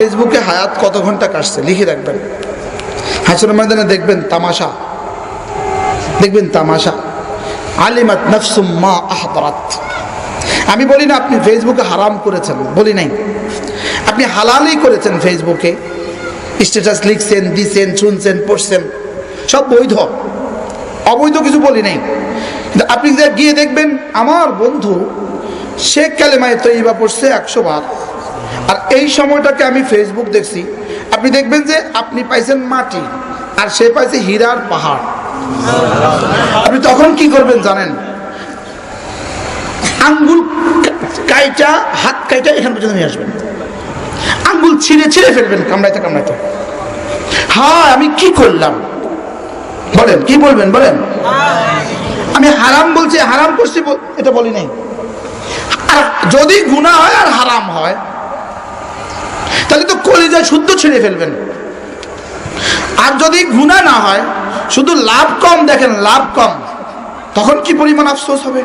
ফেসবুকে হায়াত কত ঘন্টা কাটছে লিখে রাখবেন। হাসরের ময়দানে দেখবেন তামাশা, দেখবেন তামাশা। আলিমাত নাফসুম মা আহদারাত। আমি বলি না আপনি ফেসবুকে হারাম করেছেন, বলি নাই। আপনি হালালই করেছেন, ফেসবুকে স্ট্যাটাস লিখছেন, দিছেন, শুনছেন, পড়ছেন, সব বৈধ, অবৈধ কিছু বলি নাই। কিন্তু আপনি গিয়ে দেখবেন আমার বন্ধু সে কালেমায়ে তয়্যিবা পড়ছে 100 বার, আর এই সময়টাকে আমি ফেসবুক দেখছি। আপনি দেখবেন যে আপনি পাইছেন মাটি আর সে পাইছে হীরার পাহাড়। আপনি তখন কি করবেন জানেন? আঙ্গুল কাইটা, হাত কাইটা এখান পর্যন্ত নিয়ে আসবেন, আঙ্গুল ছিঁড়ে ছিঁড়ে ফেলবেন, কামড়াইতে কামড়াইতে। হ্যাঁ, আমি কি করলাম বলেন, কি বলবেন বলেন? আমি হারাম বলছি, হারাম করছি এটা বলি নাই। আর যদি গুনাহ হয় আর হারাম হয় তাহলে তো কলিজা শুদ্ধ ছিঁড়ে ফেলবেন। আর যদি গুনাহ না হয়, শুধু লাভ কম দেখেন, লাভ কম, তখন কি পরিমাণ আফসোস হবে।